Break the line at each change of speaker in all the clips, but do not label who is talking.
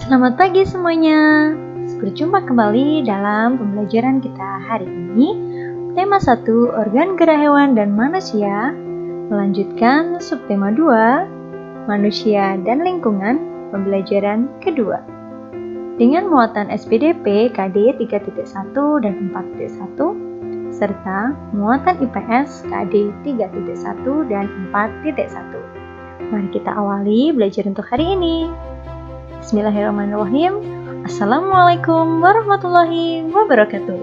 Selamat pagi semuanya. Berjumpa kembali dalam pembelajaran kita hari ini. Tema 1, organ gerak hewan dan manusia. Melanjutkan subtema 2, manusia dan lingkungan, pembelajaran kedua. Dengan muatan SPDP KD 3.1 dan 4.1 serta muatan IPS KD 3.1 dan 4.1. Mari kita awali belajar untuk hari ini. Bismillahirrahmanirrahim. Assalamualaikum warahmatullahi wabarakatuh.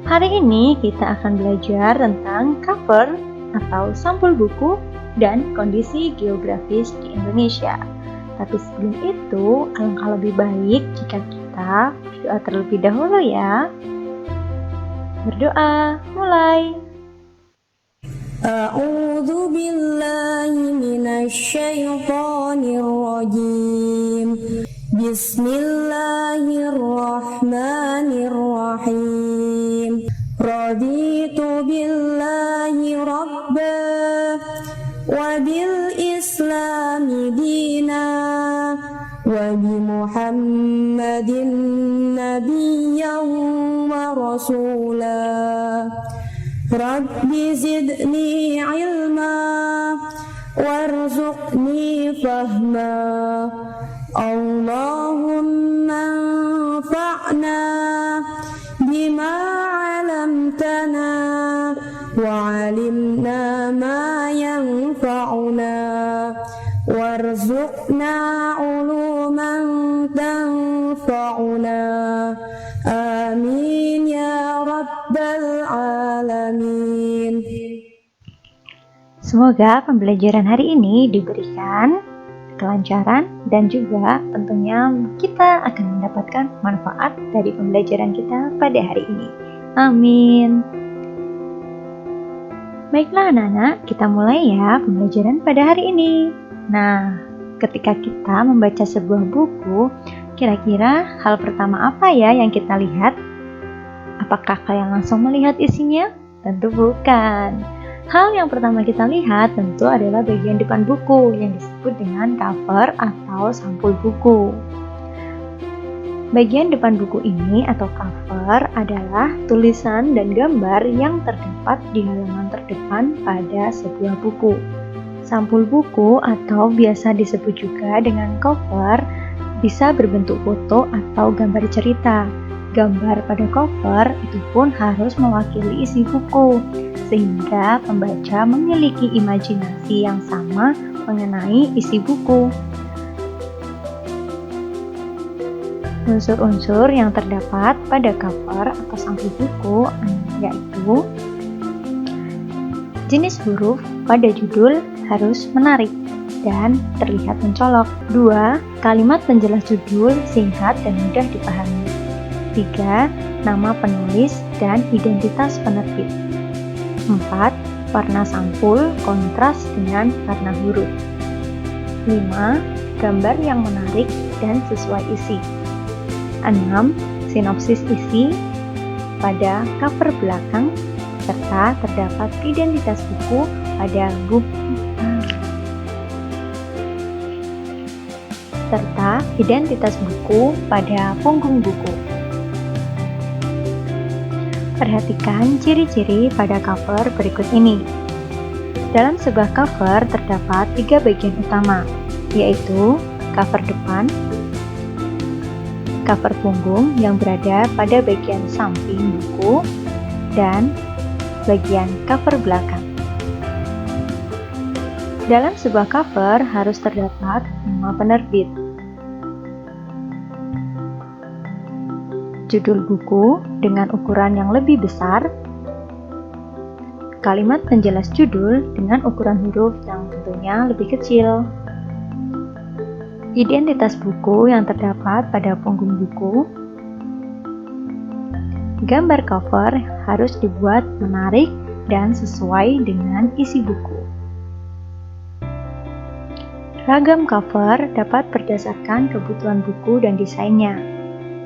Hari ini kita akan belajar tentang cover atau sampul buku dan kondisi geografis di Indonesia. Tapi sebelum itu, alangkah lebih baik jika kita berdoa terlebih dahulu ya. Berdoa, mulai.
A'udzu billahi minasy syaithanir rajim. Bismillahirrahmanirrahim. Raditu billahi rabba wa bil islami dina wa bi Muhammadin nabiyyan wa rasulah. Rabbi zidni ilma warzuqni fahma. Allahumma anfa'na bima 'allamtana wa 'allimna ma yanfa'una warzuqna 'uluman tanfa'una. Amin ya rabbal alamin.
Semoga pembelajaran hari ini diberikan kelancaran dan juga tentunya kita akan mendapatkan manfaat dari pembelajaran kita pada hari ini. Amin. Baiklah anak-anak, kita mulai ya pembelajaran pada hari ini. Nah, ketika kita membaca sebuah buku, kira-kira hal pertama apa ya yang kita lihat? Apakah kalian langsung melihat isinya? Tentu bukan. Hal yang pertama kita lihat tentu adalah bagian depan buku yang disebut dengan cover atau sampul buku. Bagian depan buku ini atau cover adalah tulisan dan gambar yang terdapat di halaman terdepan pada sebuah buku. Sampul buku atau biasa disebut juga dengan cover bisa berbentuk foto atau gambar cerita. Gambar pada cover itu pun harus mewakili isi buku, sehingga pembaca memiliki imajinasi yang sama mengenai isi buku. Unsur-unsur yang terdapat pada cover atau sampul buku yaitu jenis huruf pada judul harus menarik dan terlihat mencolok. 2. Kalimat penjelas judul singkat dan mudah dipahami. 3. Nama penulis dan identitas penerbit. 4. Warna sampul kontras dengan warna huruf. 5. Gambar yang menarik dan sesuai isi. 6. Sinopsis isi pada cover belakang serta terdapat identitas buku pada punggung buku. Perhatikan ciri-ciri pada cover berikut ini. Dalam sebuah cover terdapat 3 bagian utama, yaitu cover depan, cover punggung yang berada pada bagian samping buku, dan bagian cover belakang. Dalam sebuah cover harus terdapat nama penerbit, judul buku dengan ukuran yang lebih besar, kalimat penjelas judul dengan ukuran huruf yang tentunya lebih kecil, identitas buku yang terdapat pada punggung buku. Gambar cover harus dibuat menarik dan sesuai dengan isi buku. Ragam cover dapat berdasarkan kebutuhan buku dan desainnya.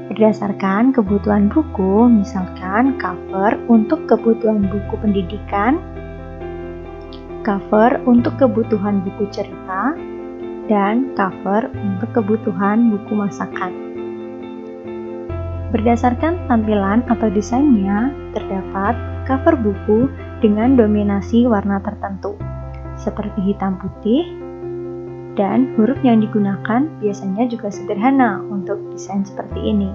Berdasarkan kebutuhan buku, misalkan cover untuk kebutuhan buku pendidikan, cover untuk kebutuhan buku cerita, dan cover untuk kebutuhan buku masakan. Berdasarkan tampilan atau desainnya, terdapat cover buku dengan dominasi warna tertentu, seperti hitam putih, dan huruf yang digunakan biasanya juga sederhana untuk desain seperti ini.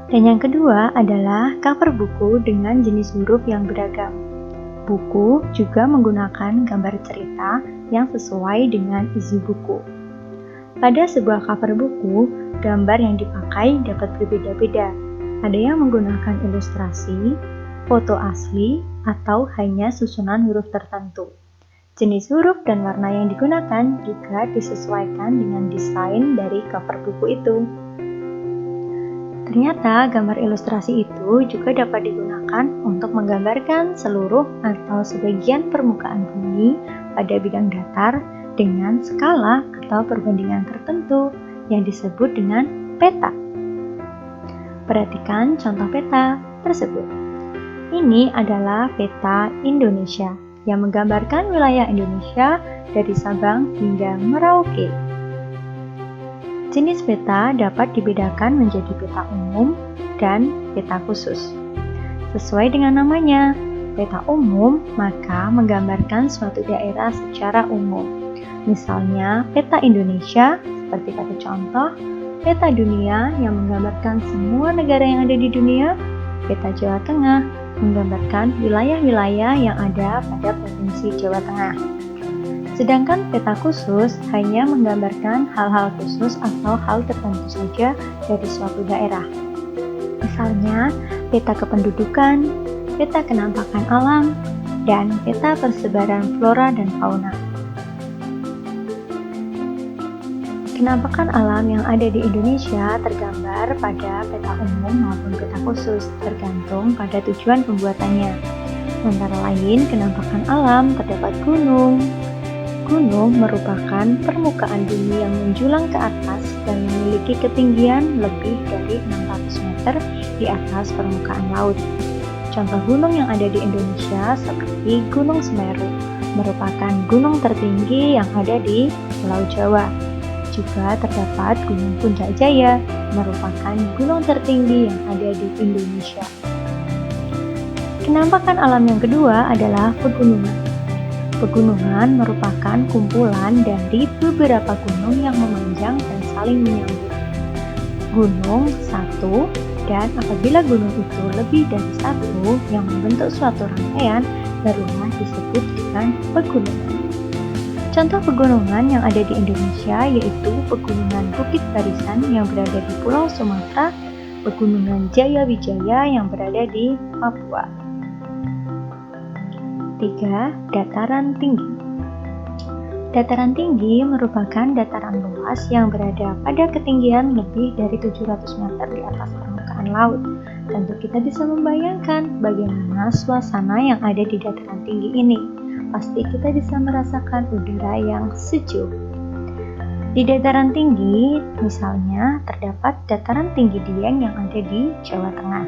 Dan yang kedua adalah cover buku dengan jenis huruf yang beragam. Buku juga menggunakan gambar cerita yang sesuai dengan isi buku. Pada sebuah cover buku, gambar yang dipakai dapat berbeda-beda. Ada yang menggunakan ilustrasi, foto asli, atau hanya susunan huruf tertentu. Jenis huruf dan warna yang digunakan juga disesuaikan dengan desain dari cover buku itu. Ternyata gambar ilustrasi itu juga dapat digunakan untuk menggambarkan seluruh atau sebagian permukaan bumi pada bidang datar dengan skala atau perbandingan tertentu yang disebut dengan peta. Perhatikan contoh peta tersebut. Ini adalah peta Indonesia yang menggambarkan wilayah Indonesia dari Sabang hingga Merauke. Jenis peta dapat dibedakan menjadi peta umum dan peta khusus. Sesuai dengan namanya, peta umum maka menggambarkan suatu daerah secara umum. Misalnya peta Indonesia, seperti pada contoh, peta dunia yang menggambarkan semua negara yang ada di dunia, peta Jawa Tengah menggambarkan wilayah-wilayah yang ada pada Provinsi Jawa Tengah. Sedangkan peta khusus hanya menggambarkan hal-hal khusus atau hal tertentu saja dari suatu daerah. Misalnya, peta kependudukan, peta kenampakan alam, dan peta persebaran flora dan fauna. Kenampakan alam yang ada di Indonesia tergambar pada peta umum maupun peta khusus, tergantung pada tujuan pembuatannya. Antara lain, kenampakan alam terdapat gunung. Gunung merupakan permukaan bumi yang menjulang ke atas dan memiliki ketinggian lebih dari 600 meter di atas permukaan laut. Contoh gunung yang ada di Indonesia seperti Gunung Semeru, merupakan gunung tertinggi yang ada di Pulau Jawa. Juga terdapat Gunung Puncak Jaya, merupakan gunung tertinggi yang ada di Indonesia. Kenampakan alam yang kedua adalah pegunungan. Pegunungan merupakan kumpulan dari beberapa gunung yang memanjang dan saling menyambung. Gunung satu, dan apabila gunung itu lebih dari satu yang membentuk suatu rangkaian, barulah disebut dengan pegunungan. Contoh pegunungan yang ada di Indonesia yaitu Pegunungan Bukit Barisan yang berada di Pulau Sumatera, Pegunungan Jaya Wijaya yang berada di Papua. 3. Dataran tinggi. Dataran tinggi merupakan dataran luas yang berada pada ketinggian lebih dari 700 meter di atas permukaan laut. Tentu kita bisa membayangkan bagaimana suasana yang ada di dataran tinggi ini. Pasti kita bisa merasakan udara yang sejuk. Di dataran tinggi, misalnya, terdapat dataran tinggi Dieng yang ada di Jawa Tengah.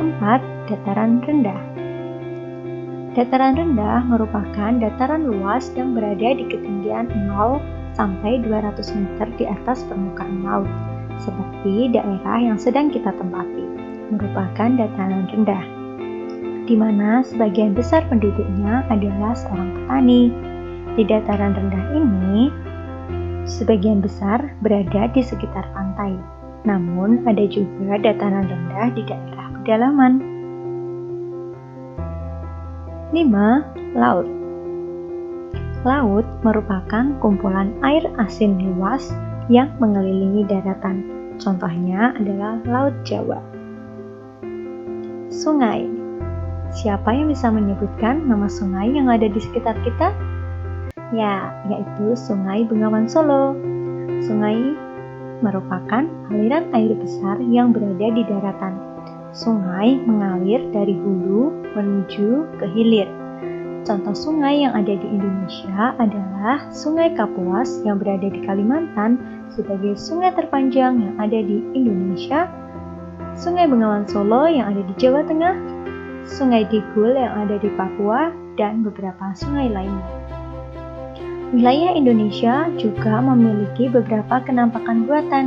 4. Dataran rendah. Dataran rendah merupakan dataran luas yang berada di ketinggian 0 sampai 200 meter di atas permukaan laut, seperti daerah yang sedang kita tempati, merupakan dataran rendah, di mana sebagian besar penduduknya adalah seorang petani. Di dataran rendah ini, sebagian besar berada di sekitar pantai, namun ada juga dataran rendah di daerah pedalaman. 5. Laut. Laut merupakan kumpulan air asin luas yang mengelilingi daratan. Contohnya adalah Laut Jawa. Sungai. Siapa yang bisa menyebutkan nama sungai yang ada di sekitar kita? Ya, yaitu Sungai Bengawan Solo. Sungai merupakan aliran air besar yang berada di daratan. Sungai mengalir dari hulu menuju ke hilir. Contoh sungai yang ada di Indonesia adalah Sungai Kapuas yang berada di Kalimantan sebagai sungai terpanjang yang ada di Indonesia, Sungai Bengawan Solo yang ada di Jawa Tengah, Sungai Digul yang ada di Papua, dan beberapa sungai lainnya. Wilayah Indonesia juga memiliki beberapa kenampakan buatan.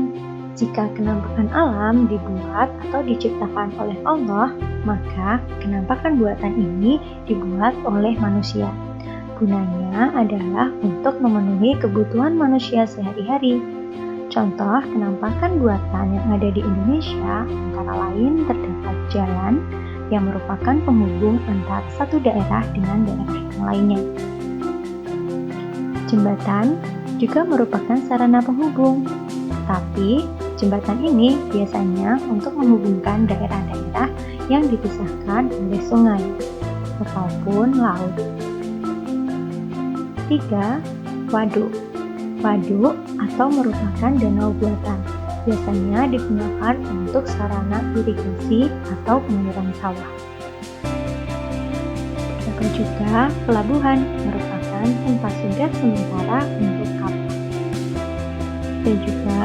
Jika kenampakan alam dibuat atau diciptakan oleh Allah, maka kenampakan buatan ini dibuat oleh manusia. Gunanya adalah untuk memenuhi kebutuhan manusia sehari-hari. Contoh kenampakan buatan yang ada di Indonesia antara lain terdapat jalan yang merupakan penghubung antara satu daerah dengan daerah yang lainnya. Jembatan juga merupakan sarana penghubung, tapi jembatan ini biasanya untuk menghubungkan daerah-daerah yang dipisahkan oleh sungai ataupun laut. 3. Waduk. Waduk atau merupakan danau buatan, biasanya digunakan untuk sarana irigasi atau pengairan sawah. Ada juga pelabuhan, merupakan tempat singgah sementara untuk kapal. Dan juga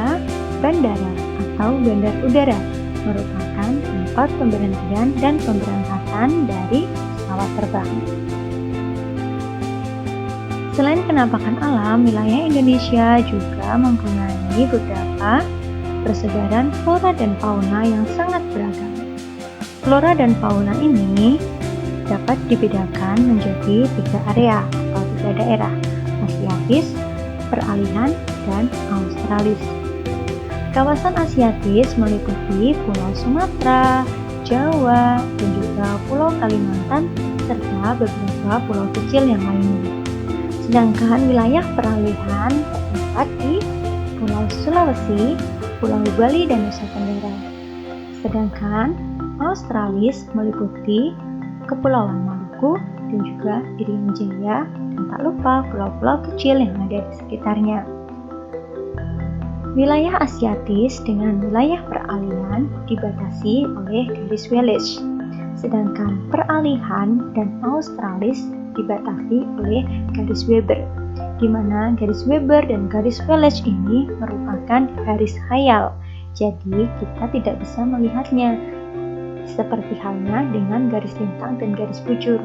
bandara atau bandar udara, merupakan tempat pemberhentian dan pemberangkatan dari pesawat terbang. Selain kenampakan alam, wilayah Indonesia juga mempunyai beberapa persebaran flora dan fauna yang sangat beragam. Flora dan fauna ini dapat dibedakan menjadi 3 area atau 3 daerah, Asiatis, Peralihan, dan Australis. Kawasan Asiatis meliputi Pulau Sumatera, Jawa, dan juga Pulau Kalimantan, serta beberapa pulau kecil yang lainnya. Sedangkan wilayah peralihan terdapat di Pulau Sulawesi, Pulau Bali, dan Nusa Tenggara. Sedangkan Australis meliputi Kepulauan Maluku dan juga Irian Jaya, dan tak lupa pulau-pulau kecil yang ada di sekitarnya. Wilayah Asiatis dengan wilayah peralihan dibatasi oleh garis Wallace, sedangkan peralihan dan Australis dibatasi oleh garis Weber, di mana garis Weber dan garis Wallace ini merupakan garis khayal, jadi kita tidak bisa melihatnya. Seperti halnya dengan garis lintang dan garis bujur.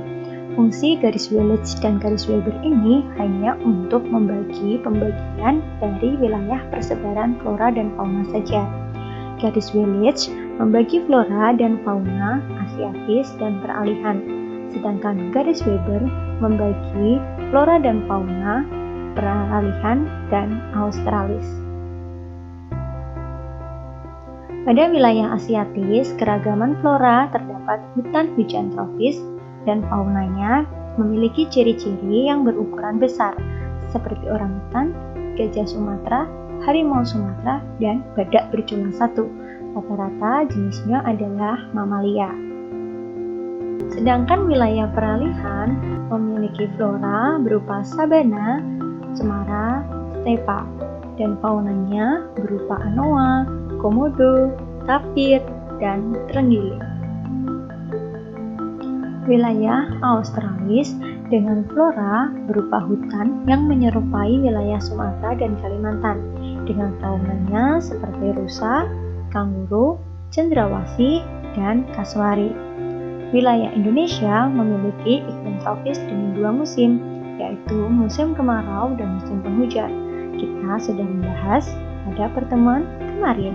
Fungsi garis Wallace dan garis Weber ini hanya untuk membagi pembagian dari wilayah persebaran flora dan fauna saja. Garis Wallace membagi flora dan fauna Asiatis dan peralihan, sedangkan garis Weber membagi flora dan fauna peralihan dan Australis. Pada wilayah Asiatis, keragaman flora terdapat hutan hujan tropis dan faunanya memiliki ciri-ciri yang berukuran besar, seperti orangutan, gajah Sumatera, harimau Sumatera, dan badak bercula 1. Rata-rata jenisnya adalah mamalia. Sedangkan wilayah peralihan memiliki flora berupa sabana, cemara, stepa, dan faunanya berupa anoa, komodo, tapir, dan terenggiling. Wilayah Australis dengan flora berupa hutan yang menyerupai wilayah Sumatera dan Kalimantan, dengan faunanya seperti rusa, kanguru, cendrawasih, dan kasuari. Wilayah Indonesia memiliki iklim tropis dengan 2 musim, yaitu musim kemarau dan musim penghujan. Kita sudah membahas pada pertemuan kemarin.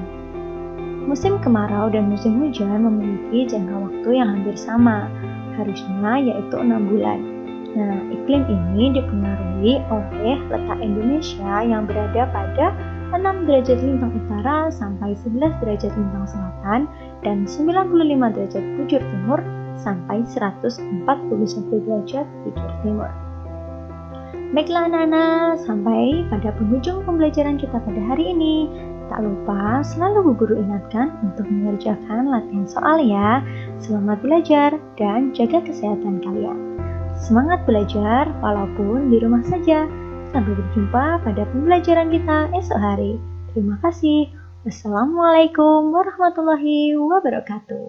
Musim kemarau dan musim hujan memiliki jangka waktu yang hampir sama, harusnya yaitu 6 bulan. Nah, iklim ini dipengaruhi oleh letak Indonesia yang berada pada 6 derajat lintang utara sampai 11 derajat lintang selatan dan 95 derajat bujur timur sampai 141 derajat bujur timur. Baiklah anak-anak, sampai pada penghujung pembelajaran kita pada hari ini. Tak lupa selalu Bu Guru ingatkan untuk mengerjakan latihan soal ya. Selamat belajar dan jaga kesehatan kalian. Semangat belajar walaupun di rumah saja. Sampai berjumpa pada pembelajaran kita esok hari. Terima kasih. Wassalamualaikum warahmatullahi wabarakatuh.